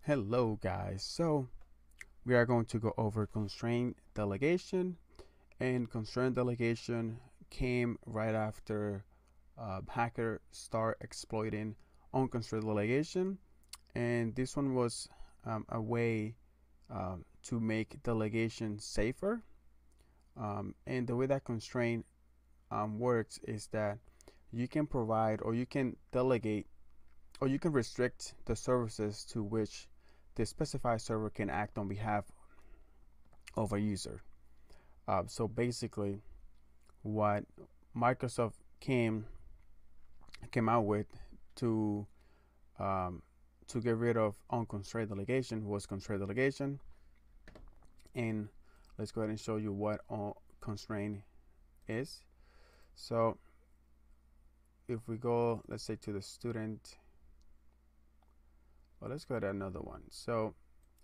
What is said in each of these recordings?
Hello guys, so we are going to go over constraint delegation, and constraint delegation came right after hacker start exploiting unconstrained delegation, and this one was a way to make delegation safer. And the way that constraint works is that you can provide or you can delegate or you can restrict the services to which the specified server can act on behalf of a user. So basically, what Microsoft came out with to um, to get rid of unconstrained delegation was constrained delegation. And let's go ahead and show you what constraint is. So if we go, let's say, to the student, well, let's go to another one. So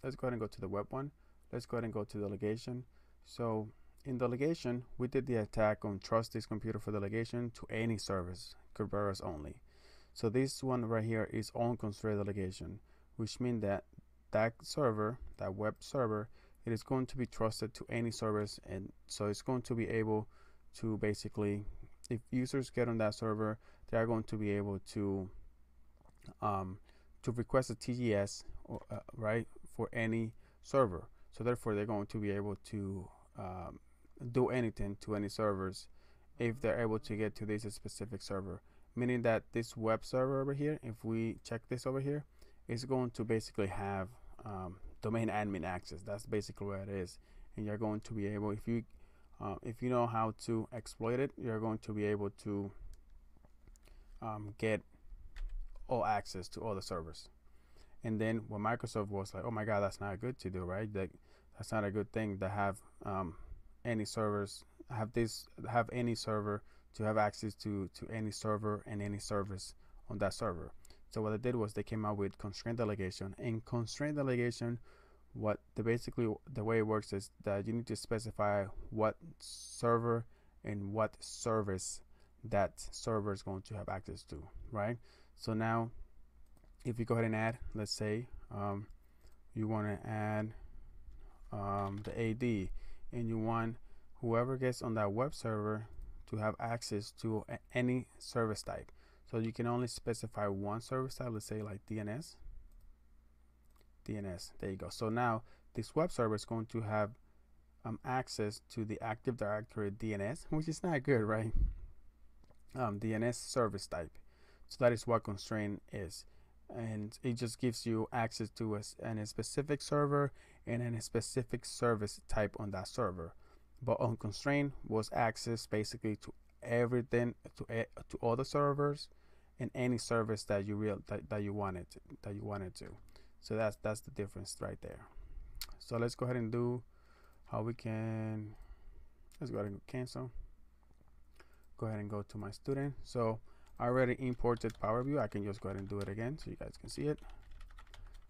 let's go ahead and go to the web one. Let's go ahead and go to delegation. So in delegation, we did the attack on trust this computer for delegation to any service, Kerberos only. So this one right here is unconstrained delegation, which means that that server, that web server, it is going to be trusted to any service, and so it's going to be able to basically, if users get on that server, they are going to be able to request a TGS, right, for any server. So therefore, they're going to be able to do anything to any servers if they're able to get to this specific server. Meaning that this web server over here, if we check this over here, is going to basically have domain admin access. That's basically what it is, and you're going to be able, if you know how to exploit it, you're going to be able to get all access to all the servers. And then when Microsoft was like, oh my god, that's not good to do, right? That's not a good thing to have any servers have any server to have access to any server and any service on that server. So what they did was they came out with constraint delegation. And constraint delegation, basically the way it works is that you need to specify what server and what service that server is going to have access to, right? So now if you go ahead and add, let's say you want to add the AD, and you want whoever gets on that web server to have access to any service type. So you can only specify one service type, let's say like DNS. There you go. So now this web server is going to have access to the Active Directory DNS, which is not good, right? DNS service type. So that is what constraint is, and it just gives you access to a specific server and a specific service type on that server. But unconstrained was access basically to everything, to all the servers and any service that you wanted to. So that's the difference right there. So let's go ahead and do how we can. Let's go ahead and cancel. Go ahead and go to my student. So I already imported Power View. I can just go ahead and do it again so you guys can see it.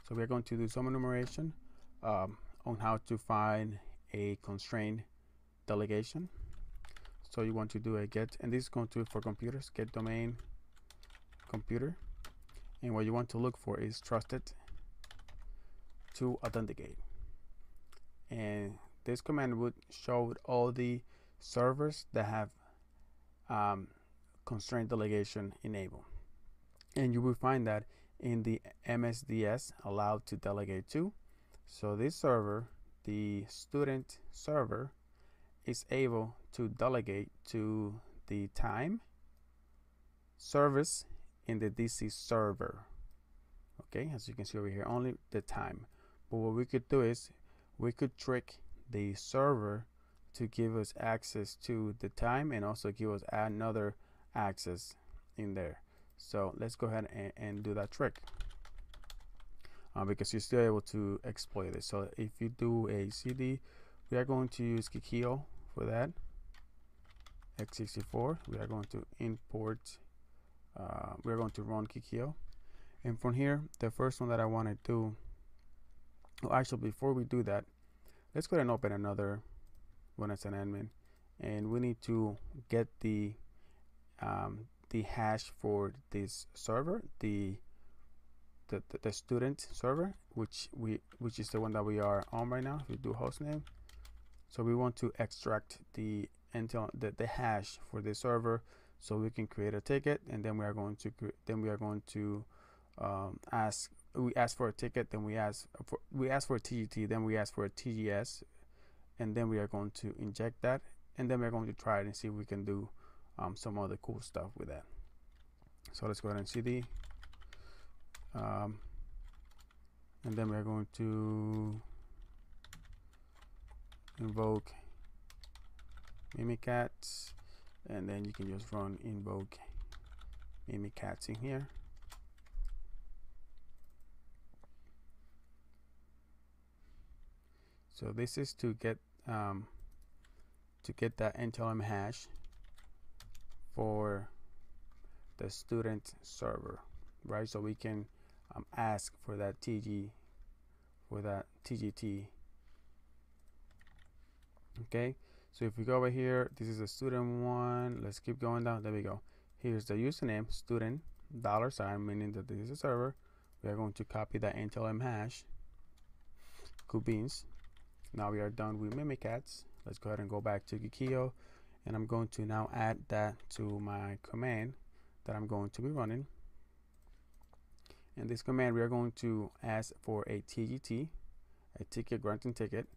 So we're going to do some enumeration on how to find a constraint delegation. So you want to do a get, and this is going to for computers, get domain computer, and what you want to look for is trusted to authenticate, and this command would show all the servers that have constraint delegation enabled, and you will find that in the MSDS allowed to delegate to. So this server, the student server, is able to delegate to the time service in the DC server. Okay, as you can see over here, only the time. But what we could do is we could trick the server to give us access to the time and also give us another access in there. So let's go ahead and do that trick because you're still able to exploit it. So if you do a CD, we are going to use Kikio for that. x64, we are going to import, we are going to run Kikio, and from here the first one that I want to do, well, actually before we do that, let's go ahead and open another one as an admin, and we need to get the hash for this server, the the student server, which is the one that we are on right now. If we do hostname, so we want to extract the hash for the server, so we can create a ticket, and then we are going to ask. We ask for a ticket, then we ask for a TGT, then we ask for a TGS, and then we are going to inject that, and then we're going to try it and see if we can do some other cool stuff with that. So let's go ahead and CD, and then we're going to invoke Mimikatz, and then you can just run invoke Mimikatz in here. So this is to get that NTLM hash for the student server, right? So we can ask for that TGT. Okay, so if we go over here, this is a student one. Let's keep going down. There we go. Here's the username, student $, meaning that this is a server. We are going to copy that NTLM hash. Cool beans. Now we are done with Mimikatz. Let's go ahead and go back to Kikio, and I'm going to now add that to my command that I'm going to be running. In this command, we are going to ask for a TGT, a ticket granting ticket.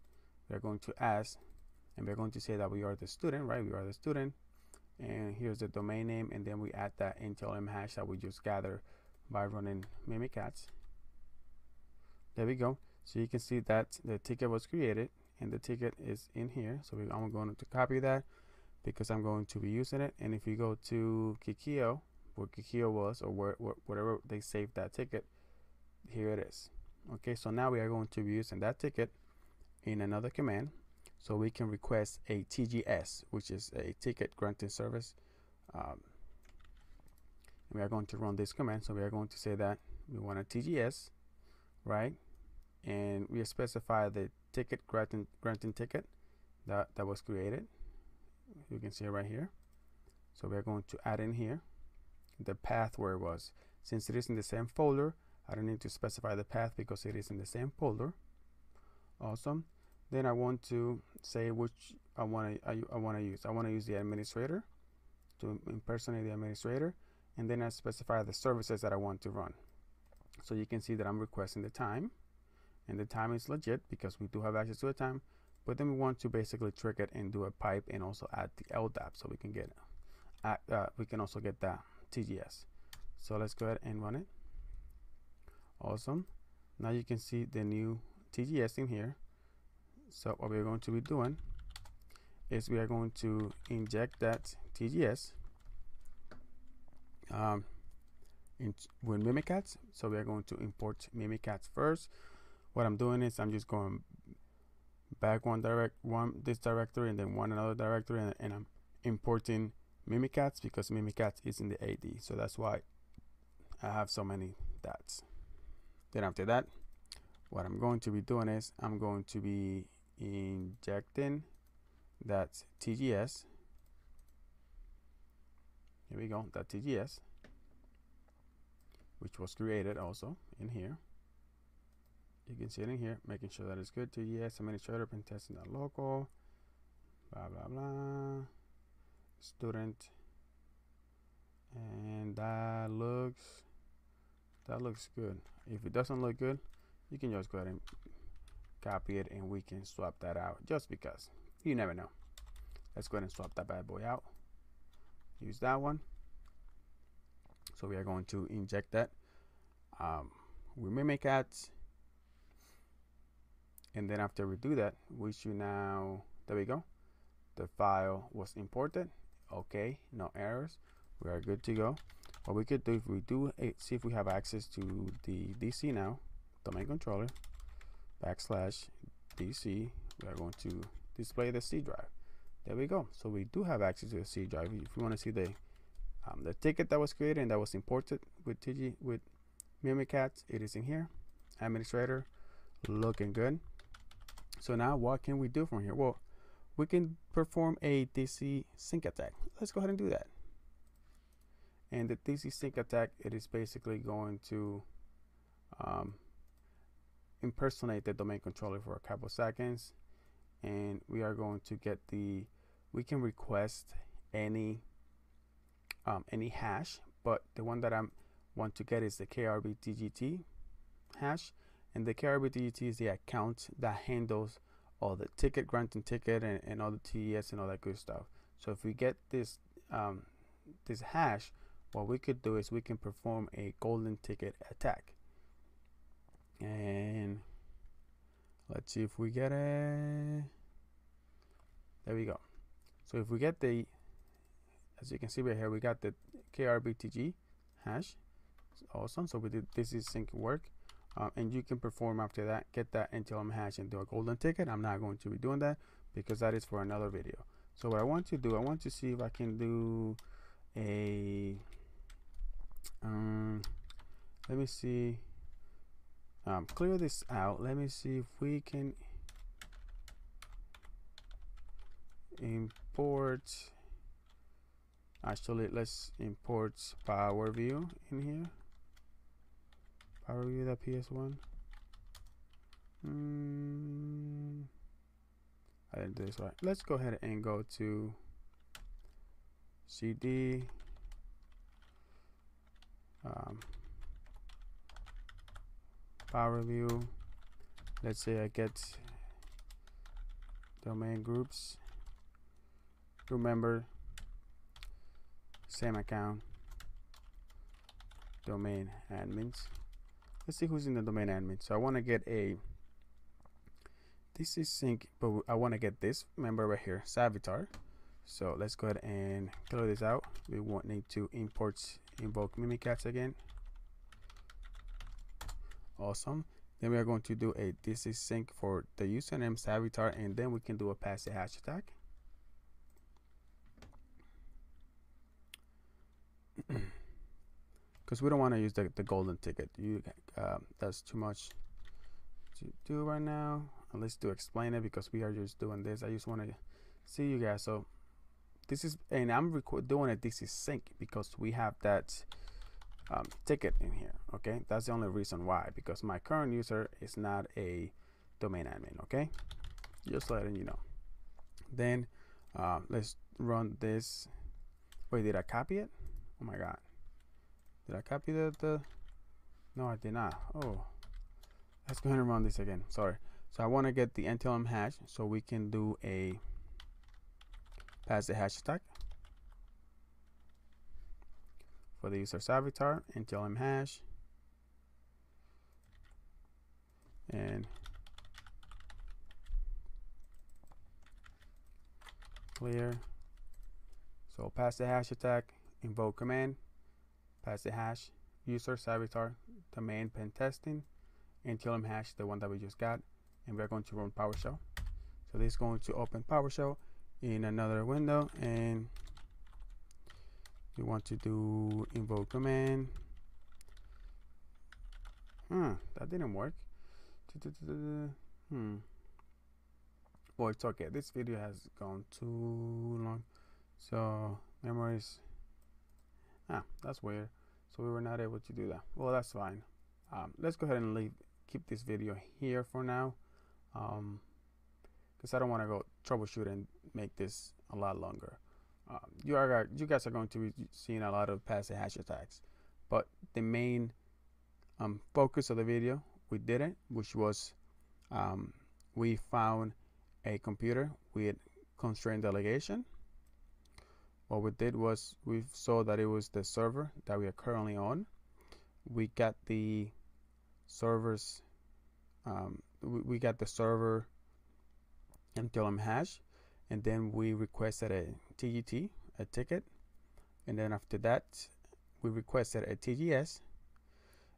We are going to ask, and we're going to say that we are the student, right? We are the student, and here's the domain name, and then we add that NTLM hash that we just gathered by running Mimikatz. There we go. So you can see that the ticket was created, and the ticket is in here. So I'm going to copy that because I'm going to be using it. And if you go to Kikio, where Kikio was, or whatever they saved that ticket, here it is. Okay, so now we are going to be using that ticket in another command, so we can request a TGS, which is a ticket granting service. We are going to run this command. So we are going to say that we want a TGS, right? And we specify the ticket granting ticket that was created. You can see it right here. So we're going to add in here the path where it was. Since it is in the same folder, I don't need to specify the path because it is in the same folder. Awesome. Then I want to say which I want to use. I want to use the administrator to impersonate the administrator, and then I specify the services that I want to run. So you can see that I'm requesting the time. And the time is legit because we do have access to the time, but then we want to basically trick it and do a pipe and also add the LDAP, so we can get we can also get that TGS. So let's go ahead and run it. Awesome. Now you can see the new TGS in here. So what we're going to be doing is we are going to inject that TGS with Mimikatz. So we are going to import Mimikatz first. What I'm doing is I'm just going back this directory and then another directory, and I'm importing Mimikatz because Mimikatz is in the AD, so that's why I have so many dots. Then after that, what I'm going to be doing is I'm going to be injecting that TGS. Here we go, that TGS, which was created also in here. You can see it in here, making sure that it's good. TGS administrator pen testing local, blah blah blah, student, and that looks good. If it doesn't look good, you can just go ahead and copy it, and we can swap that out just because you never know. Let's go ahead and swap that bad boy out. Use that one. So we are going to inject that with Mimikatz. And then after we do that, we should now, there we go. The file was imported. Okay, no errors. We are good to go. What we could do, if we do see if we have access to the DC now, domain controller, \DC, we are going to display the C drive. There we go. So we do have access to the C drive. If you want to see the ticket that was created and that was imported with Mimikatz, it is in here. Administrator, looking good. So now what can we do from here? Well, we can perform a DC sync attack. Let's go ahead and do that. And the DC sync attack, it is basically going to impersonate the domain controller for a couple seconds, and we are going to get we can request any hash, but the one that I want to get is the KRBTGT hash, and the KRBTGT is the account that handles all the ticket granting ticket and all the TES and all that good stuff. So if we get this this hash, what we could do is we can perform a golden ticket attack. And let's see if we get it. There we go. So if we get the, as you can see right here, we got the KRBTG hash. It's awesome. So we did this is sync work, and you can perform after that, get that NTLM hash and do a golden ticket. I'm not going to be doing that because that is for another video. So what I want to do, I want to see if I can do a let me see, clear this out. Let me see if we can import. Actually, let's import Power View in here. Power View.ps1. I didn't do this right. Let's go ahead and go to CD. Power View. Let's say I get domain groups. Remember, same account, domain admins. Let's see who's in the domain admin. So I want to get this is sync, but I want to get this member right here, Savitar. So let's go ahead and clear this out. We won't need to invoke Mimikatz again. Awesome. Then we are going to do this is sync for the username Savitar, and then we can do a passive hash attack. Because we don't want to use the golden ticket. That's too much to do right now. And let's explain it because we are just doing this. I just want to see you guys. So this is, and I'm doing it. This is sync because we have that ticket in here. Okay, that's the only reason why, because my current user is not a domain admin. Okay, just letting you know. Then let's run this. Wait, did I copy it? Oh my god, did I copy the no, I did not. Oh, let's go ahead and run this again. Sorry. So I want to get the NTLM hash so we can do a passive hash attack for the user Savitar. NTLM hash and clear. So passive hash attack, invoke command, passive hash, user Savitar, domain pen testing, NTLM hash, the one that we just got, and we're going to run PowerShell. So this is going to open PowerShell in another window, and we want to do invoke command. That didn't work. Well, it's okay. This video has gone too long. So memories. That's weird. So we were not able to do that. Well, that's fine. Let's go ahead and keep this video here for now, because I don't want to go troubleshoot and make this a lot longer. You guys are going to be seeing a lot of passive hash attacks, but the main focus of the video, we did it, which was we found a computer with constrained delegation. What we did was we saw that it was the server that we are currently on. We got the servers, we got the server NTLM hash, and then we requested a TGT, a ticket, and then after that we requested a TGS,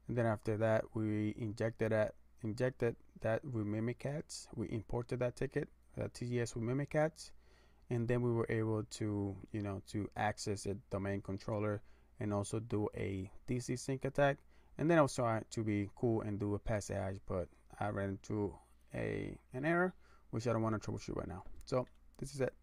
and then after that we injected that with Mimikatz. We imported that ticket, that TGS with Mimikatz, and then we were able to, to access a domain controller and also do a DC sync attack. And then I was trying to be cool and do a passive hash, but I ran into an error, which I don't want to troubleshoot right now. So this is it.